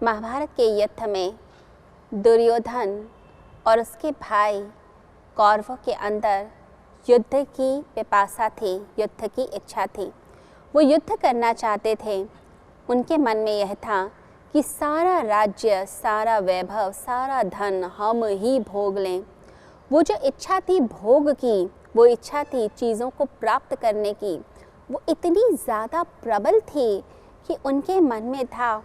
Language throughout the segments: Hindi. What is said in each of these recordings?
महाभारत के युद्ध में दुर्योधन और उसके भाई कौरवों के अंदर युद्ध की पिपासा थी, युद्ध की इच्छा थी। वो युद्ध करना चाहते थे। उनके मन में यह था कि सारा राज्य, सारा वैभव, सारा धन हम ही भोग लें। वो जो इच्छा थी भोग की, वो इच्छा थी चीज़ों को प्राप्त करने की, वो इतनी ज़्यादा प्रबल थी कि उनके मन में था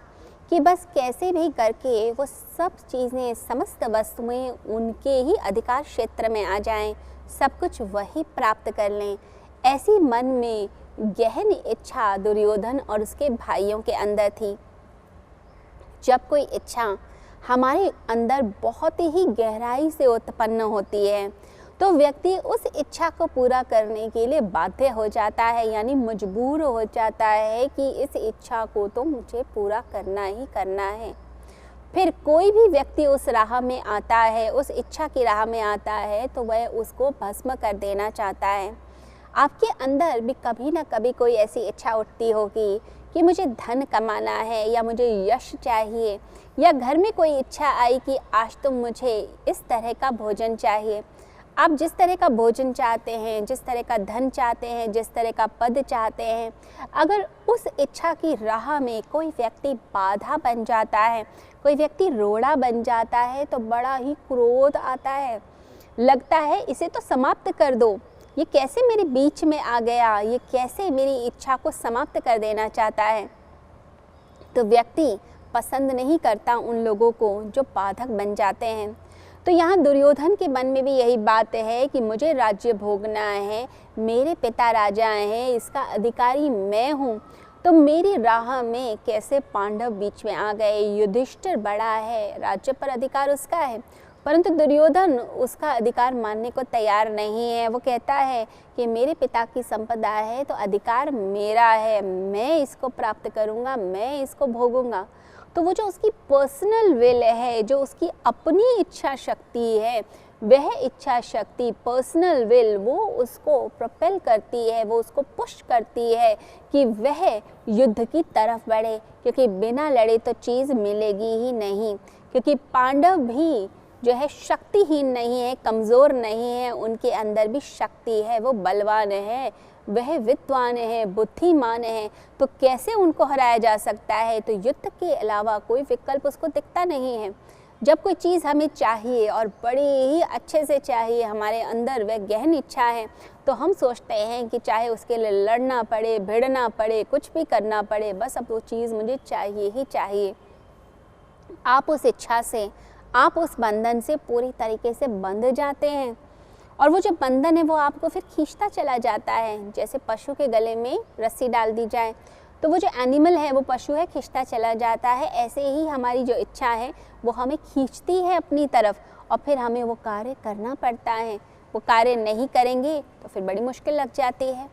कि बस कैसे भी करके वो सब चीज़ें, समस्त वस्तुएं उनके ही अधिकार क्षेत्र में आ जाएं, सब कुछ वही प्राप्त कर लें। ऐसी मन में गहन इच्छा दुर्योधन और उसके भाइयों के अंदर थी। जब कोई इच्छा हमारे अंदर बहुत ही गहराई से उत्पन्न होती है तो व्यक्ति उस इच्छा को पूरा करने के लिए बाध्य हो जाता है, यानी मजबूर हो जाता है कि इस इच्छा को तो मुझे पूरा करना ही करना है। फिर कोई भी व्यक्ति उस राह में आता है, उस इच्छा की राह में आता है तो वह उसको भस्म कर देना चाहता है। आपके अंदर भी कभी ना कभी कोई ऐसी इच्छा उठती होगी कि मुझे धन कमाना है, या मुझे यश चाहिए, या घर में कोई इच्छा आई कि आज तो मुझे इस तरह का भोजन चाहिए। आप जिस तरह का भोजन चाहते हैं, जिस तरह का धन चाहते हैं, जिस तरह का पद चाहते हैं, अगर उस इच्छा की राह में कोई व्यक्ति बाधा बन जाता है, कोई व्यक्ति रोड़ा बन जाता है तो बड़ा ही क्रोध आता है। लगता है इसे तो समाप्त कर दो, ये कैसे मेरे बीच में आ गया, ये कैसे मेरी इच्छा को समाप्त कर देना चाहता है। तो व्यक्ति पसंद नहीं करता उन लोगों को जो बाधक बन जाते हैं। तो यहाँ दुर्योधन के मन में भी यही बात है कि मुझे राज्य भोगना है, मेरे पिता राजा हैं, इसका अधिकारी मैं हूँ, तो मेरी राह में कैसे पांडव बीच में आ गए। युधिष्ठिर बड़ा है, राज्य पर अधिकार उसका है, परंतु दुर्योधन उसका अधिकार मानने को तैयार नहीं है। वो कहता है कि मेरे पिता की संपदा है तो अधिकार मेरा है, मैं इसको प्राप्त करूँगा, मैं इसको भोगूंगा। तो वो जो उसकी पर्सनल विल है, जो उसकी अपनी इच्छा शक्ति है, वह इच्छा शक्ति, पर्सनल विल, वो उसको प्रोपेल करती है, वो उसको पुश करती है कि वह युद्ध की तरफ बढ़े, क्योंकि बिना लड़े तो चीज़ मिलेगी ही नहीं। क्योंकि पांडव भी जो है शक्तिहीन नहीं है, कमज़ोर नहीं है, उनके अंदर भी शक्ति है, वो बलवान है, वह विद्वान है, बुद्धिमान है। तो कैसे उनको हराया जा सकता है। तो युद्ध के अलावा कोई विकल्प उसको दिखता नहीं है। जब कोई चीज़ हमें चाहिए और बड़ी ही अच्छे से चाहिए, हमारे अंदर वह गहन इच्छा है, तो हम सोचते हैं कि चाहे उसके लिए लड़ना पड़े, भिड़ना पड़े, कुछ भी करना पड़े, बस अब वो चीज़ मुझे चाहिए ही चाहिए। आप उस इच्छा से, आप उस बंधन से पूरी तरीके से बंध जाते हैं, और वो जो बंधन है वो आपको फिर खींचता चला जाता है। जैसे पशु के गले में रस्सी डाल दी जाए तो वो जो एनिमल है, वो पशु है, खींचता चला जाता है। ऐसे ही हमारी जो इच्छा है वो हमें खींचती है अपनी तरफ, और फिर हमें वो कार्य करना पड़ता है। वो कार्य नहीं करेंगे तो फिर बड़ी मुश्किल लग जाती है।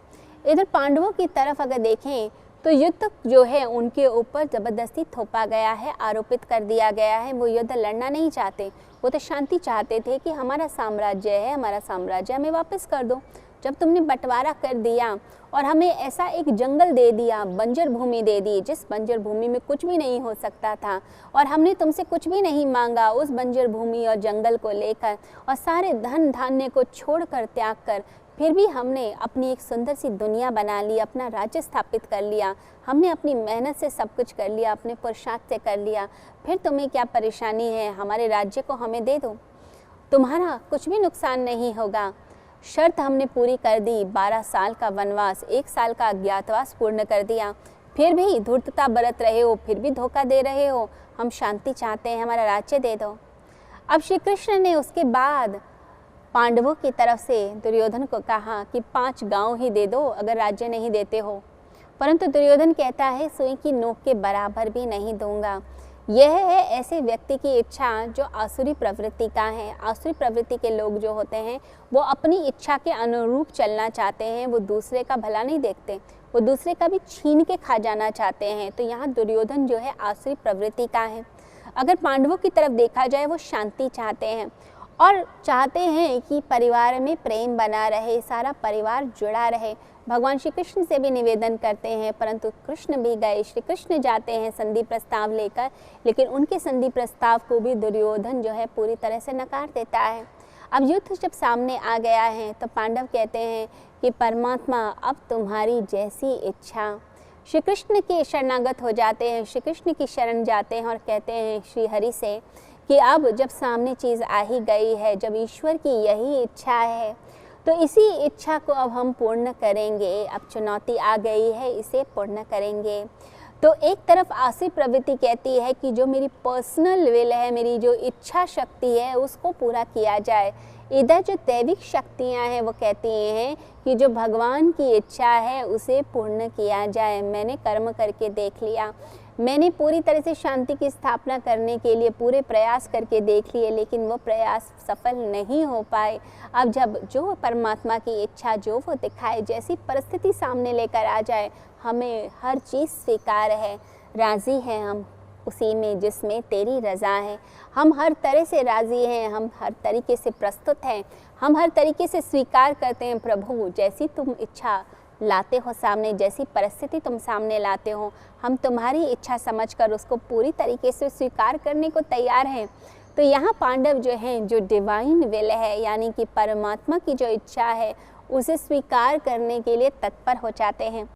इधर पांडवों की तरफ अगर देखें तो युद्ध जो है उनके ऊपर ज़बरदस्ती थोपा गया है, आरोपित कर दिया गया है। वो युद्ध लड़ना नहीं चाहते, वो तो शांति चाहते थे कि हमारा साम्राज्य है, हमारा साम्राज्य हमें वापस कर दो। जब तुमने बंटवारा कर दिया और हमें ऐसा एक जंगल दे दिया, बंजर भूमि दे दी, जिस बंजर भूमि में कुछ भी नहीं हो सकता था, और हमने तुमसे कुछ भी नहीं मांगा, उस बंजर भूमि और जंगल को लेकर और सारे धन धान्य को छोड़कर, त्याग कर, फिर भी हमने अपनी एक सुंदर सी दुनिया बना ली, अपना राज्य स्थापित कर लिया, हमने अपनी मेहनत से सब कुछ कर लिया, अपने पुरुषार्थ से कर लिया, फिर तुम्हें क्या परेशानी है। हमारे राज्य को हमें दे दो, तुम्हारा कुछ भी नुकसान नहीं होगा। शर्त हमने पूरी कर दी, 12 साल का वनवास, 1 साल का अज्ञातवास पूर्ण कर दिया, फिर भी धूर्तता बरत रहे हो, फिर भी धोखा दे रहे हो। हम शांति चाहते हैं, हमारा राज्य दे दो। अब श्री कृष्ण ने उसके बाद पांडवों की तरफ से दुर्योधन को कहा कि 5 गांव ही दे दो अगर राज्य नहीं देते हो। परंतु दुर्योधन कहता है सुई की नोक के बराबर भी नहीं दूंगा। यह है ऐसे व्यक्ति की इच्छा जो आसुरी प्रवृत्ति का है। आसुरी प्रवृत्ति के लोग जो होते हैं वो अपनी इच्छा के अनुरूप चलना चाहते हैं, वो दूसरे का भला नहीं देखते, वो दूसरे का भी छीन के खा जाना चाहते हैं। तो यहाँ दुर्योधन जो है आसुरी प्रवृत्ति का है। अगर पांडवों की तरफ देखा जाए वो शांति चाहते हैं, और चाहते हैं कि परिवार में प्रेम बना रहे, सारा परिवार जुड़ा रहे। भगवान श्री कृष्ण से भी निवेदन करते हैं, परंतु कृष्ण भी गए, श्री कृष्ण जाते हैं संधि प्रस्ताव लेकर, लेकिन उनके संधि प्रस्ताव को भी दुर्योधन जो है पूरी तरह से नकार देता है। अब युद्ध जब सामने आ गया है तो पांडव कहते हैं कि परमात्मा अब तुम्हारी जैसी इच्छा। श्री कृष्ण के शरणागत हो जाते हैं, श्री कृष्ण की शरण जाते हैं और कहते हैं श्री हरि से कि अब जब सामने चीज़ आ ही गई है, जब ईश्वर की यही इच्छा है तो इसी इच्छा को अब हम पूर्ण करेंगे। अब चुनौती आ गई है, इसे पूर्ण करेंगे। तो एक तरफ आसुरी प्रवृत्ति कहती है कि जो मेरी पर्सनल विल है, मेरी जो इच्छा शक्ति है, उसको पूरा किया जाए। इधर जो दैविक शक्तियाँ हैं वो कहती हैं कि जो भगवान की इच्छा है उसे पूर्ण किया जाए। मैंने कर्म करके देख लिया, मैंने पूरी तरह से शांति की स्थापना करने के लिए पूरे प्रयास करके देख लिए, लेकिन वो प्रयास सफल नहीं हो पाए। अब जब जो परमात्मा की इच्छा जो वो दिखाए, जैसी परिस्थिति सामने लेकर आ जाए, हमें हर चीज़ स्वीकार है, राज़ी हैं हम उसी में जिसमें तेरी रज़ा है। हम हर तरह से राज़ी हैं, हम हर तरीके से प्रस्तुत हैं, हम हर तरीके से स्वीकार करते हैं। प्रभु जैसी तुम इच्छा लाते हो सामने, जैसी परिस्थिति तुम सामने लाते हो, हम तुम्हारी इच्छा समझकर उसको पूरी तरीके से स्वीकार करने को तैयार हैं। तो यहाँ पांडव जो हैं, जो डिवाइन विल है यानी कि परमात्मा की जो इच्छा है, उसे स्वीकार करने के लिए तत्पर हो जाते हैं।